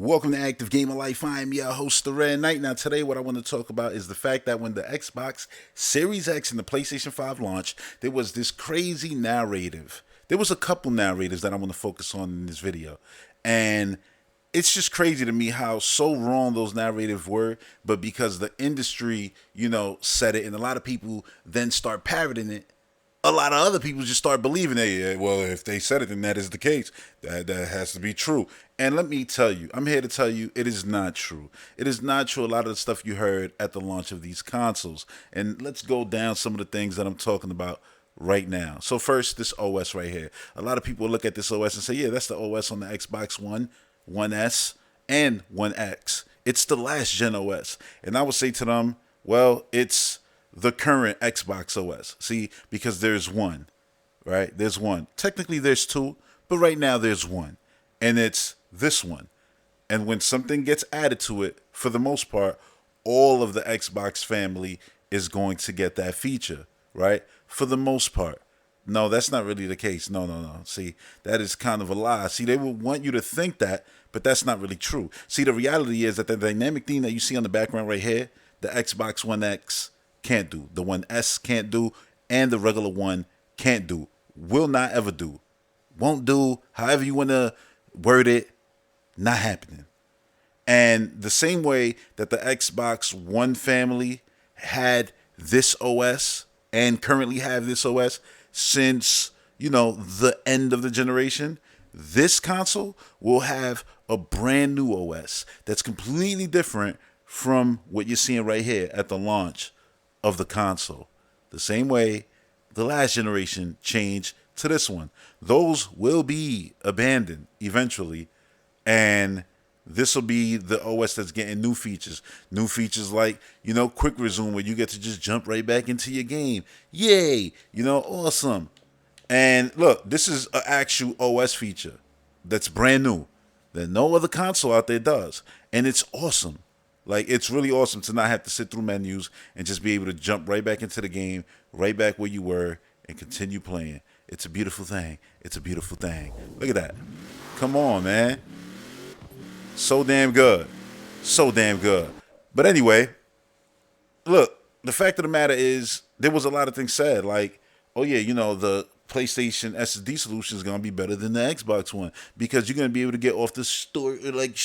Welcome to Active Gamer Life. I am your host, The Red Knight. Now, today, what I want to talk about is the fact that when the Xbox Series X and the PlayStation 5 launched, there was this crazy narrative. There was a couple narratives that I want to focus on in this video. And it's just crazy to me how so wrong those narratives were, but because the industry, said it, and a lot of people then start parroting it, a lot of other people just start believing it. Yeah, well, if they said it, then that is the case. That has to be true. And let me tell you, I'm here to tell you, it is not true. It is not true. A lot of the stuff you heard at the launch of these consoles. And let's go down some of the things that I'm talking about right now. So first, this OS right here. A lot of people look at this OS and say, yeah, that's the OS on the Xbox One, One S, and One X. It's the last gen OS. And I would say to them, well, it's the current Xbox OS. See, because there's one, right? There's one. Technically, there's two, but right now there's one. And it's this one. And when something gets added to it, for the most part, all of the Xbox family is going to get that feature, right? For the most part. No, that's not really the case. No. See, that is kind of a lie. See, they will want you to think that, but that's not really true. See, the reality is that the dynamic theme that you see on the background right here, the Xbox One X can't do, the One S can't do, and the regular one can't do, will not ever do, won't do, however you want to word it, not happening. And the same way that the Xbox One family had this OS and currently have this OS since, the end of the generation, this console will have a brand new OS that's completely different from what you're seeing right here at the launch of the console. The same way the last generation changed to this one. Those will be abandoned eventually, and this will be the OS that's getting new features. New features like, quick resume, where you get to just jump right back into your game. Yay! Awesome. And look, this is an actual OS feature that's brand new that no other console out there does. And it's awesome. Like, it's really awesome to not have to sit through menus and just be able to jump right back into the game, right back where you were, and continue playing. It's a beautiful thing. It's a beautiful thing. Look at that. Come on, man. So damn good. So damn good. But anyway, look, the fact of the matter is there was a lot of things said. Like, oh yeah, the PlayStation SSD solution is gonna be better than the Xbox One because you're gonna be able to get off the store, like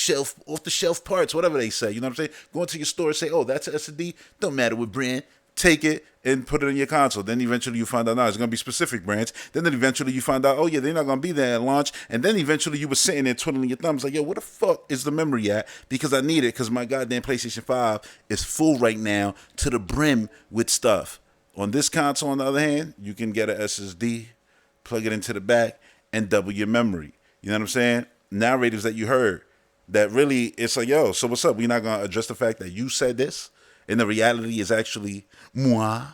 off the shelf parts, whatever they say. You know what I'm saying? Go into your store and say, "Oh, that's an SSD. Don't matter what brand. Take it and put it in your console." Then eventually you find out, no, it's gonna be specific brands. Then eventually you find out, oh yeah, they're not gonna be there at launch. And then eventually you were sitting there twiddling your thumbs, like, yo, where the fuck is the memory at? Because I need it because my goddamn PlayStation 5 is full right now to the brim with stuff. On this console, on the other hand, you can get an SSD, plug it into the back, and double your memory. You know what I'm saying? Narratives that you heard that really, it's like, yo, so what's up? We're not going to address the fact that you said this, and the reality is actually moi.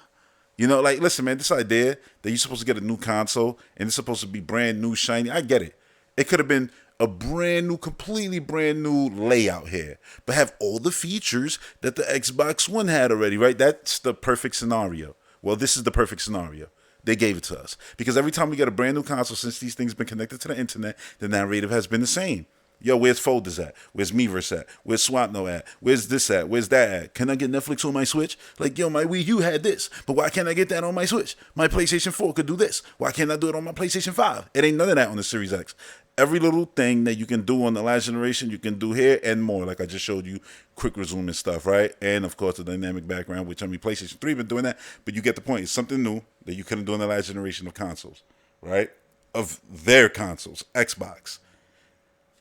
Like, listen, man, this idea that you're supposed to get a new console, and it's supposed to be brand new, shiny, I get it. It could have been a brand new, completely brand new layout here, but have all the features that the Xbox One had already, right? That's the perfect scenario. Well, this is the perfect scenario. They gave it to us. Because every time we get a brand new console, since these things have been connected to the internet, the narrative has been the same. Yo, where's Folders at? Where's Miiverse at? Where's Swapno at? Where's this at? Where's that at? Can I get Netflix on my Switch? Like, yo, my Wii U had this, but why can't I get that on my Switch? My PlayStation 4 could do this. Why can't I do it on my PlayStation 5? It ain't none of that on the Series X. Every little thing that you can do on the last generation, you can do here and more. Like I just showed you, quick resume and stuff, right? And of course, the dynamic background, which PlayStation 3 been doing that, but you get the point. It's something new that you couldn't do in the last generation of consoles, right? Of their consoles, Xbox.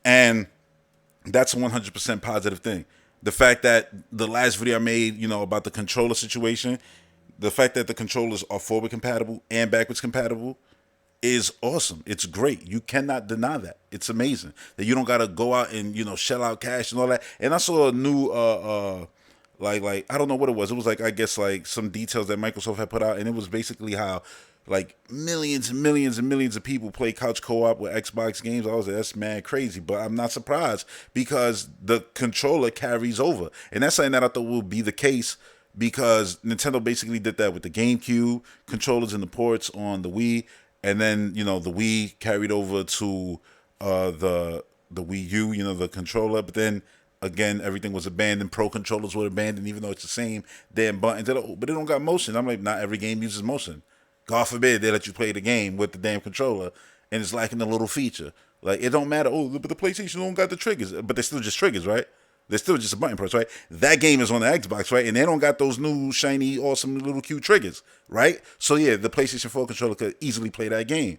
And that's a 100% positive thing. The fact that the last video I made, about the controller situation, the fact that the controllers are forward compatible and backwards compatible is awesome. It's great. You cannot deny that. It's amazing that you don't gotta go out and shell out cash and all that. And I saw a new like I don't know what it was. It was like, I guess, like some details that Microsoft had put out, and it was basically how like millions and millions and millions of people play couch co-op with Xbox games. I was like, that's mad crazy, but I'm not surprised because the controller carries over, and that's something that I thought would be the case because Nintendo basically did that with the GameCube controllers and the ports on the Wii. And then, the Wii carried over to the the Wii U, the controller. But then again, everything was abandoned. Pro controllers were abandoned, even though it's the same damn buttons. But it don't got motion. I'm like, not every game uses motion. God forbid they let you play the game with the damn controller and it's lacking a little feature. Like, it don't matter. Oh, but the PlayStation don't got the triggers. But they're still just triggers, right? They're still just a button press, right? That game is on the Xbox, right? And they don't got those new, shiny, awesome, little cute triggers, right? So, yeah, the PlayStation 4 controller could easily play that game.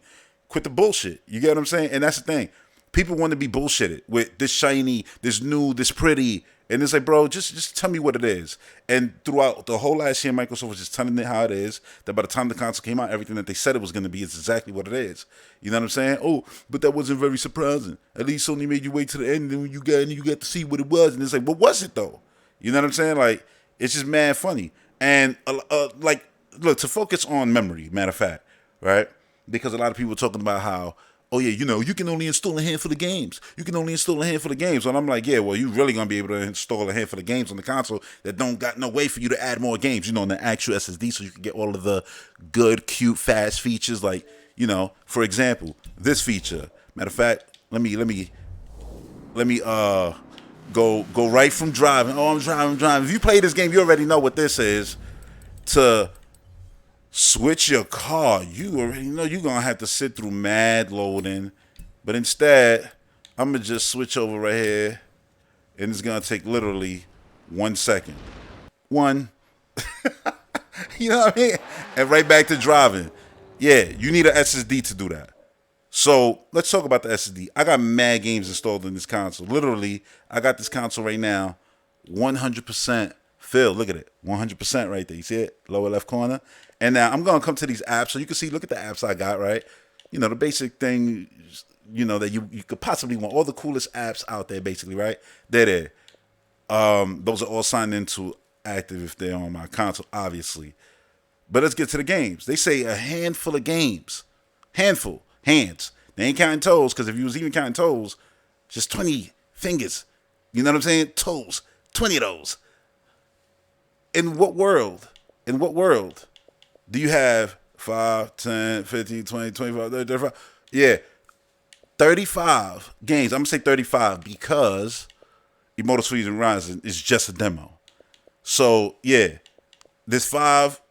Quit the bullshit. You get what I'm saying? And that's the thing. People want to be bullshitted with this shiny, this new, this pretty. And it's like, bro, just tell me what it is. And throughout the whole last year, Microsoft was just telling it how it is. That by the time the console came out, everything that they said it was going to be is exactly what it is. You know what I'm saying? Oh, but that wasn't very surprising. At least Sony made you wait to the end, and you got to see what it was. And it's like, what was it though? You know what I'm saying? Like, it's just mad funny. And like, look, to focus on memory, matter of fact, right? Because a lot of people are talking about how, oh yeah, you can only install a handful of games. You can only install a handful of games. And I'm like, yeah, well, you really gonna be able to install a handful of games on the console that don't got no way for you to add more games, on the actual SSD, so you can get all of the good, cute, fast features. Like, for example, this feature. Matter of fact, let me go right from driving. Oh, I'm driving. If you play this game, you already know what this is. To switch your car, you already know you're going to have to sit through mad loading. But instead, I'm going to just switch over right here. And it's going to take literally 1 second. One. You know what I mean? And right back to driving. Yeah, you need an SSD to do that. So let's talk about the SSD. I got mad games installed in this console. Literally, I got this console right now 100% filled. Look at it. 100% right there. You see it? Lower left corner. And now I'm going to come to these apps. So you can see, look at the apps I got, right? The basic thing, that you could possibly want. All the coolest apps out there, basically, right? They're there. Those are all signed into Active if they're on my console, obviously. But let's get to the games. They say a handful of games. Handful. Hands. They ain't counting toes, because if you was even counting toes, just 20 fingers. You know what I'm saying? Toes. 20 of those. In what world do you have 5, 10, 15, 20, 25, 30, 35? Yeah. 35 games. I'm going to say 35 because Immortal Sweet and Rising is just a demo. So, yeah. There's 5,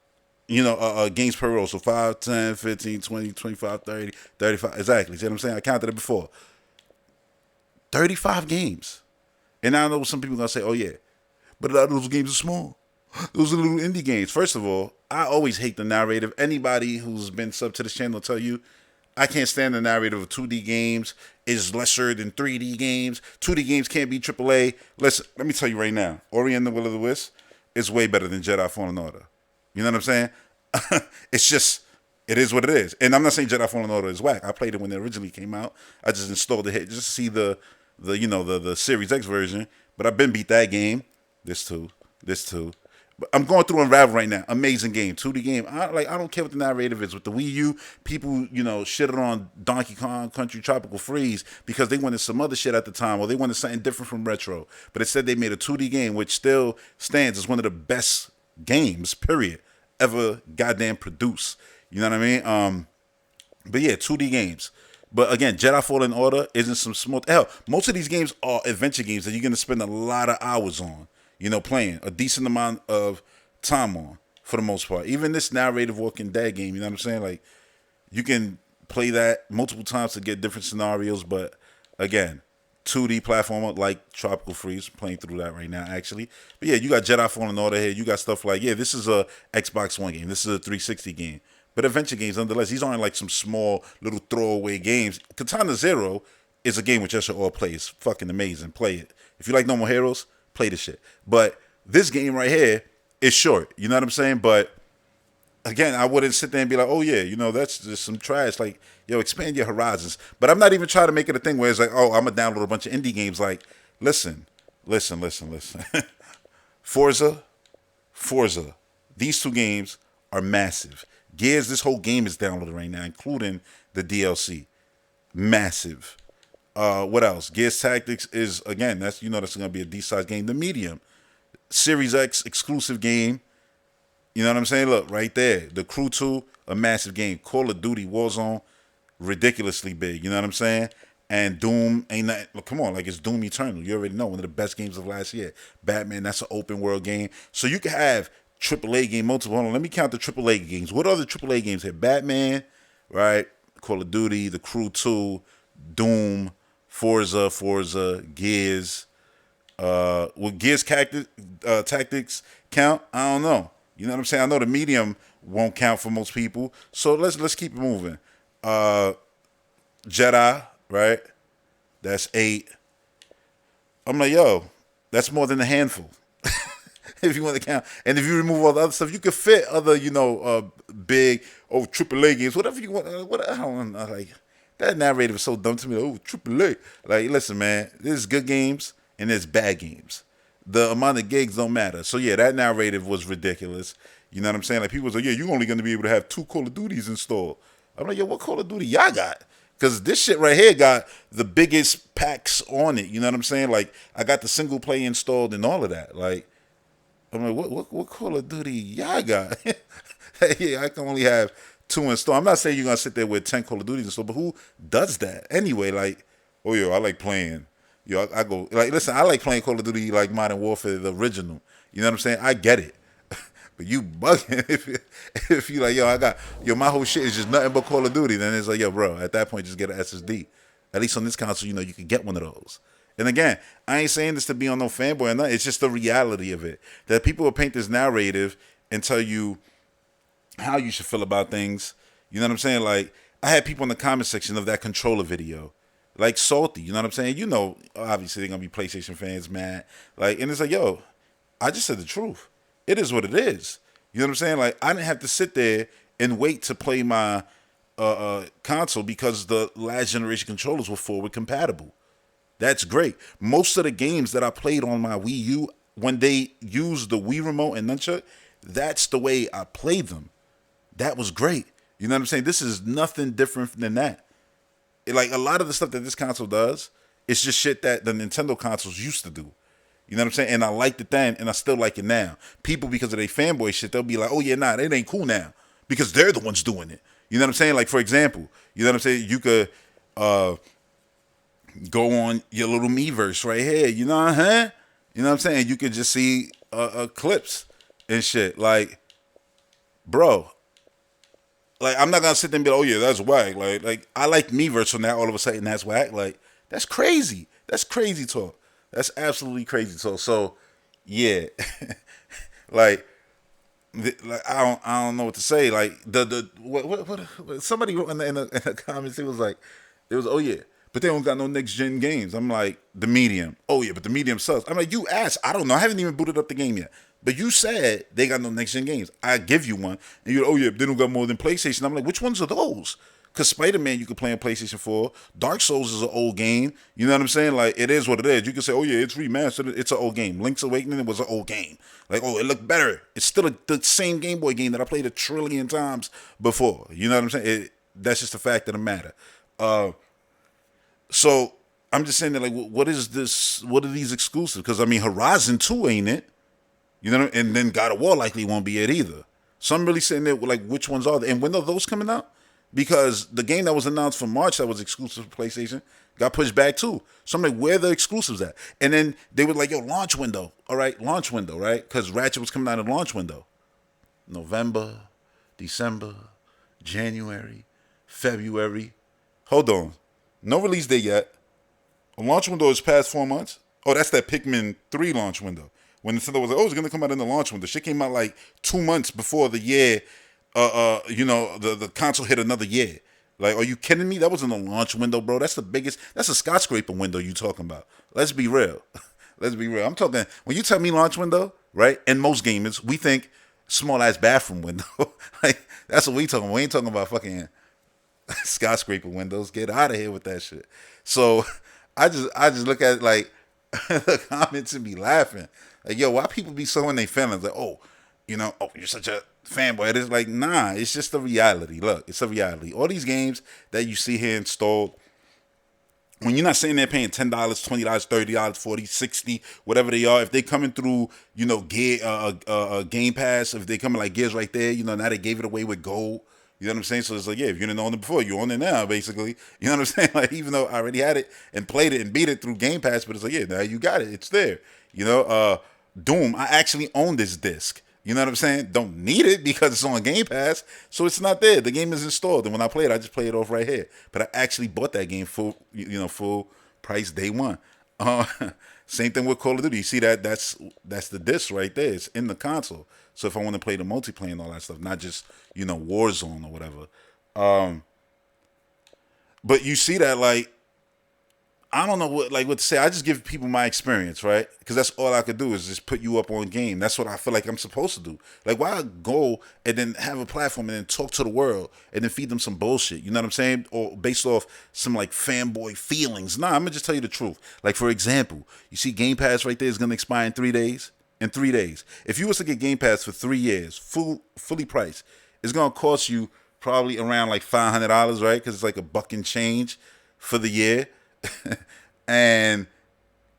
games per row. So 5, 10, 15, 20, 25, 30, 35. Exactly. See what I'm saying? I counted it before. 35 games. And I know some people are going to say, oh, yeah, but a lot of those games are small. Those are little indie games. First of all, I always hate the narrative. Anybody who's been sub to this channel will tell you, I can't stand the narrative of 2D games is lesser than 3D games. 2D games can't be AAA. Let me tell you right now, Ori and the Will of the Wisp is way better than Jedi Fallen Order. You know what I'm saying? It's just, it is what it is. And I'm not saying Jedi Fallen Order is whack. I played it when it originally came out. I just installed it just to see the Series X version. But I've been beat that game. This too. But I'm going through Unravel right now. Amazing game, 2D game. I don't care what the narrative is. With the Wii U, people, shitted on Donkey Kong Country Tropical Freeze because they wanted some other shit at the time, or they wanted something different from retro. But instead, they made a 2D game, which still stands as one of the best games, period, ever goddamn produced. You know what I mean? But yeah, 2D games. But again, Jedi Fallen Order isn't some smooth. Hell, most of these games are adventure games that you're going to spend a lot of hours on. Playing a decent amount of time on, for the most part. Even this narrative Walking Dead game, you know what I'm saying? Like, you can play that multiple times to get different scenarios, but again, 2D platformer like Tropical Freeze, playing through that right now, actually. But yeah, you got Jedi Fallen Order here. You got stuff like, yeah, this is a Xbox One game. This is a 360 game. But adventure games, nonetheless, these aren't like some small little throwaway games. Katana Zero is a game which I should all play. It's fucking amazing. Play it. If you like No More Heroes, play this shit. But this game right here is short. You know what I'm saying? But again, I wouldn't sit there and be like, oh yeah, that's just some trash. Like, expand your horizons. But I'm not even trying to make it a thing where it's like, oh, I'm gonna download a bunch of indie games. Like, listen. Forza. These two games are massive. Gears, this whole game is downloaded right now, including the DLC. Massive. What else? Gears Tactics is, again, that's that's going to be a D-size game. The Medium, Series X exclusive game. You know what I'm saying? Look, right there. The Crew 2, a massive game. Call of Duty Warzone, ridiculously big. You know what I'm saying? And Doom ain't nothing. Look, come on, like it's Doom Eternal. You already know, one of the best games of last year. Batman, that's an open world game. So you can have AAA game multiple. Hold on, let me count the AAA games. What are the AAA games here? Batman, right? Call of Duty, The Crew 2, Doom, Forza, Gears. Will Tactics count? I don't know. You know what I'm saying? I know the medium won't count for most people. So let's keep it moving. Jedi, right? That's 8. I'm like, yo, that's more than a handful. If you want to count, and if you remove all the other stuff, you could fit other, big AAA games, whatever you want. What I don't know, like that narrative is so dumb to me. Oh, AAA. Like, listen, man, there's good games and there's bad games. The amount of gigs don't matter. So yeah, that narrative was ridiculous. You know what I'm saying? Like, people was like, yeah, you're only going to be able to have 2 Call of Duties installed. I'm like, yo, what Call of Duty y'all got? Because this shit right here got the biggest packs on it. You know what I'm saying? Like, I got the single play installed and all of that. Like, I'm like, what Call of Duty y'all got? Yeah, I can only have 2 installed. I'm not saying you're going to sit there with 10 Call of Duties installed, but who does that? Anyway, like, oh, yo, I like playing. Yo, I go, like, listen, I like playing Call of Duty, like Modern Warfare, the original. You know what I'm saying? I get it. But you bugging if you like, my whole shit is just nothing but Call of Duty. Then it's like, yo, bro, at that point, just get an SSD. At least on this console, you can get one of those. And again, I ain't saying this to be on no fanboy or nothing. It's just the reality of it. That people will paint this narrative and tell you how you should feel about things. You know what I'm saying? Like, I had people in the comment section of that controller video, like, salty. You know what I'm saying? Obviously they're going to be PlayStation fans, mad. Like, and it's like, yo, I just said the truth. It is what it is. You know what I'm saying? Like, I didn't have to sit there and wait to play my console because the last generation controllers were forward compatible. That's great. Most of the games that I played on my Wii U, when they used the Wii remote and nunchuck, that's the way I played them. That was great. You know what I'm saying? This is nothing different than that. Like, a lot of the stuff that this console does, it's just shit that the Nintendo consoles used to do. You know what I'm saying? And I liked it then, and I still like it now. People, because of their fanboy shit, they'll be like, oh, yeah, nah, it ain't cool now. Because they're the ones doing it. You know what I'm saying? Like, for example, you know what I'm saying? You could go on your little Miiverse right here. You know what I'm saying? You know what I'm saying? You could just see clips and shit. Like, bro, like, I'm not going to sit there and be like, oh, yeah, that's whack. Like I like Miiverse, so now all of a sudden that's whack. Like, that's crazy. That's crazy talk. That's absolutely crazy. So yeah, like I don't know what to say. Like what somebody wrote in the comments, it was oh yeah, but they don't got no next gen games. I'm like, the medium. Oh yeah, but the medium sucks. I'm like, you asked. I don't know. I haven't even booted up the game yet. But you said they got no next gen games. I give you one, and you're, oh yeah, they don't got more than PlayStation. I'm like, which ones are those? Because Spider-Man, you can play on PlayStation 4. Dark Souls is an old game. You know what I'm saying? Like, it is what it is. You can say, oh, yeah, it's remastered. It's an old game. Link's Awakening was an old game. Like, oh, it looked better. It's still the same Game Boy game that I played 1 trillion times before. You know what I'm saying? That's just the fact of the matter. So, I'm just saying that, like, what is this? What are these exclusives? Because, I mean, Horizon 2 ain't it. You know, and then God of War likely won't be it either. So, I'm really sitting there with, like, which ones are they? And when are those coming out? Because the game that was announced for March that was exclusive for PlayStation got pushed back too. So I'm like, where are the exclusives at? And then they were like, yo, launch window. All right, launch window, right? Because Ratchet was coming out in launch window. November, December, January, February. Hold on. No release date yet. A launch window is past 4 months. Oh, that's that Pikmin 3 launch window. When Nintendo was like, oh, it's going to come out in the launch window. Shit came out like 2 months before the year. The console hit another year. Like, are you kidding me? That wasn't a launch window, bro. That's a skyscraper window you talking about. Let's be real. Let's be real. I'm talking, when you tell me launch window, right? And most gamers, we think small ass bathroom window. Like, that's what we talking about. We ain't talking about fucking skyscraper windows. Get out of here with that shit. So I just look at, like, the comments and be laughing. Like, yo, why people be so in their feelings? Like, oh, you're such a fanboy. It is like, nah, it's just a reality. Look, it's a reality. All these games that you see here installed, when you're not sitting there paying $10, $20, $30, $40, $60, whatever they are, if they coming through, Game Pass, if they coming like Gears right there, now they gave it away with gold. You know what I'm saying? So it's like, yeah, if you didn't own it before, you own it now, basically. You know what I'm saying? Like, even though I already had it and played it and beat it through Game Pass, but it's like, yeah, now you got it. It's there. You know, Doom, I actually own this disc. You know what I'm saying? Don't need it because it's on Game Pass, so it's not there. The game is installed, and when I play it, I just play it off right here. But I actually bought that game full price day one. Uh, Same thing with Call of Duty. You see that? That's the disc right there. It's in the console. So if I want to play the multiplayer and all that stuff, not just Warzone or whatever. But you see that, like, I don't know what to say. I just give people my experience, right? Because that's all I could do is just put you up on game. That's what I feel like I'm supposed to do. Like, why go and then have a platform and then talk to the world and then feed them some bullshit? You know what I'm saying? Or based off some like fanboy feelings. Nah, I'm gonna just tell you the truth. Like, for example, you see Game Pass right there is gonna expire in 3 days. In 3 days, if you was to get Game Pass for 3 years, fully priced, it's gonna cost you probably around like $500, right? Because it's like a buck and change for the year. And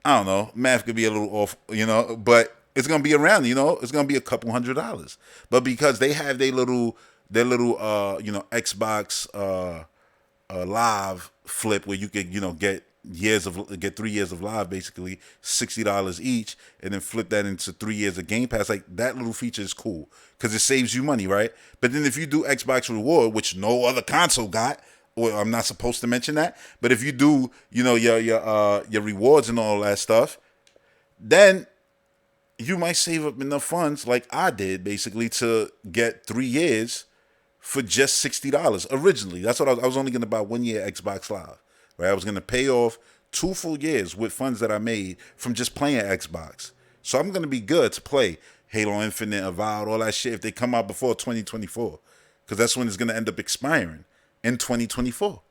I don't know, math could be a little off, but it's gonna be around, it's gonna be a couple $100. But because they have their little Xbox live flip where you could, get 3 years of live, basically $60 each, and then flip that into 3 years of Game Pass. Like, that little feature is cool because it saves you money, right? But then if you do Xbox Reward, which no other console got, or I'm not supposed to mention that, but if you do, your rewards and all that stuff, then you might save up enough funds, like I did, basically, to get 3 years for just $60 originally. That's what I was only going to buy 1 year Xbox Live, right? I was going to pay off 2 full years with funds that I made from just playing Xbox. So I'm going to be good to play Halo Infinite, Avowed, all that shit if they come out before 2024, because that's when it's going to end up expiring. In 2024,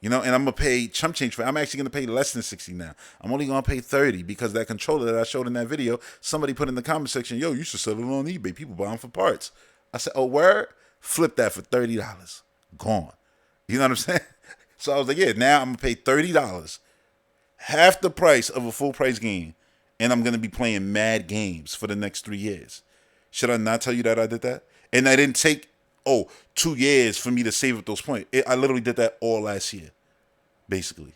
and I'm gonna pay chump change for it. I'm actually gonna pay less than 60 now. I'm only gonna pay 30 because that controller that I showed in that video, somebody put in the comment section, "Yo, you should sell it on eBay. People buy them for parts." I said, "Oh, word?" Flip that for $30. Gone. You know what I'm saying? So I was like, "Yeah, now I'm gonna pay $30, half the price of a full price game, and I'm gonna be playing mad games for the next 3 years." Should I not tell you that I did that? And I didn't take 2 years for me to save up those points. I literally did that all last year, basically.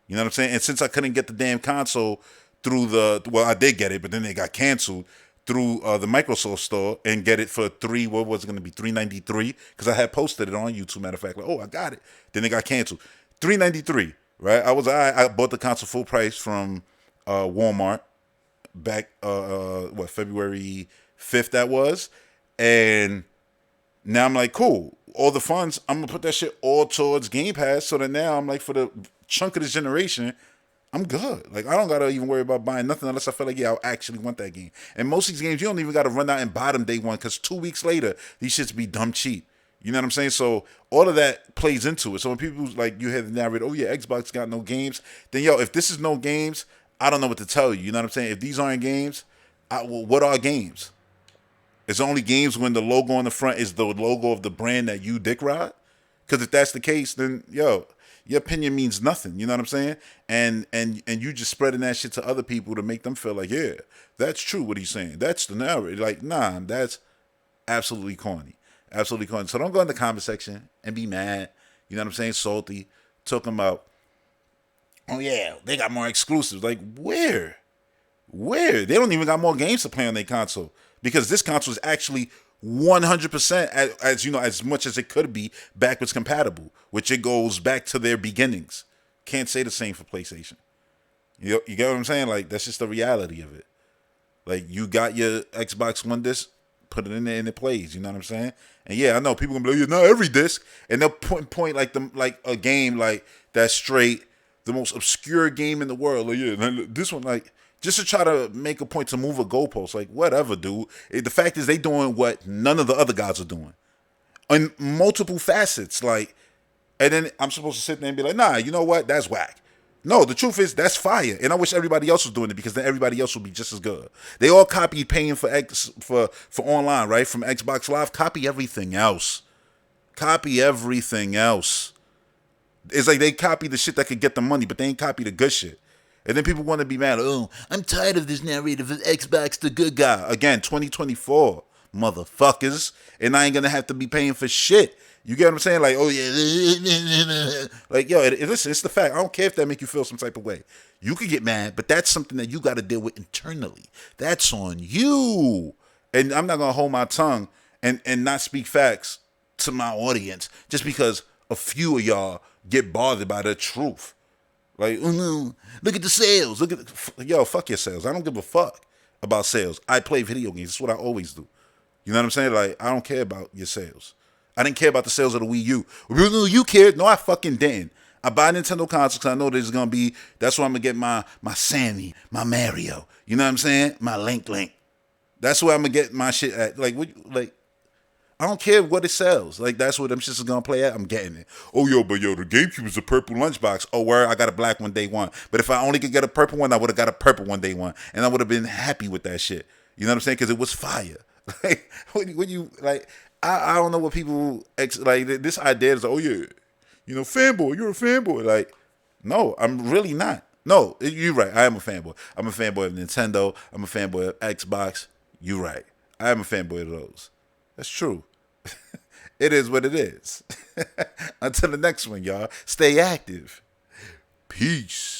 You know what I'm saying? And since I couldn't get the damn console through I did get it, but then they got canceled through the Microsoft store and get it for what was it going to be, $393? Because I had posted it on YouTube, matter of fact, like, I got it. Then they got canceled. $393, right? I bought the console full price from Walmart back, February 5th that was. And now I'm like, cool. All the funds, I'm going to put that shit all towards Game Pass so that now I'm like, for the chunk of this generation, I'm good. Like, I don't got to even worry about buying nothing unless I feel like, I actually want that game. And most of these games, you don't even got to run out and buy them day one because 2 weeks later, these shits be dumb cheap. You know what I'm saying? So all of that plays into it. So when people, like, you have the narrative, oh, yeah, Xbox got no games, then, if this is no games, I don't know what to tell you. You know what I'm saying? If these aren't games, what are games? It's only games when the logo on the front is the logo of the brand that you dick ride. Because if that's the case, then your opinion means nothing. You know what I'm saying? And you just spreading that shit to other people to make them feel like, yeah, that's true what he's saying. That's the narrative. Like, nah, that's absolutely corny. Absolutely corny. So don't go in the comment section and be mad. You know what I'm saying? Salty. Talking about, oh yeah, they got more exclusives. Like, where? They don't even got more games to play on their console. Because this console is actually 100% as much as it could be backwards compatible, which it goes back to their beginnings. Can't say the same for PlayStation. You get what I'm saying? Like, that's just the reality of it. Like, you got your Xbox One disc, put it in there and it plays. You know what I'm saying? And yeah, I know people gonna be like, not every disc, and they'll point like a game like that's straight the most obscure game in the world. Like, yeah, this one, like, just to try to make a point to move a goalpost. Like, whatever, dude. The fact is they doing what none of the other guys are doing. In multiple facets. Like, and then I'm supposed to sit there and be like, nah, you know what? That's whack. No, the truth is that's fire. And I wish everybody else was doing it because then everybody else would be just as good. They all copy paying for online, right? From Xbox Live. Copy everything else. Copy everything else. It's like they copy the shit that could get the money, but they ain't copy the good shit. And then people want to be mad. Oh, I'm tired of this narrative of Xbox the good guy. Again, 2024, motherfuckers, and I ain't gonna have to be paying for shit. You get what I'm saying? Like, oh yeah, like yo, listen, it's the fact. I don't care if that make you feel some type of way. You could get mad, but that's something that you got to deal with internally. That's on you. And I'm not gonna hold my tongue and not speak facts to my audience just because a few of y'all get bothered by the truth. Like, oh no, look at the sales. Yo, fuck your sales. I don't give a fuck about sales. I play video games. That's what I always do. You know what I'm saying? Like, I don't care about your sales. I didn't care about the sales of the Wii U. You cared? No, I fucking didn't. I buy Nintendo consoles because I know there's gonna be. That's where I'm gonna get my Sammy, my Mario. You know what I'm saying? My Link. That's where I'm gonna get my shit at. Like, I don't care what it sells. Like, that's what them shits is gonna play at. I'm getting it. Oh, the GameCube is a purple lunchbox. Oh, where I got a black one day one. But if I only could get a purple one, I would have got a purple one day one, and I would have been happy with that shit. You know what I'm saying? Because it was fire. Like, when you like, I don't know what people like. This idea is, oh yeah, fanboy. You're a fanboy. Like, no, I'm really not. No, you're right. I am a fanboy. I'm a fanboy of Nintendo. I'm a fanboy of Xbox. You're right. I am a fanboy of those. That's true. It is what it is. Until the next one, y'all. Stay active. Peace.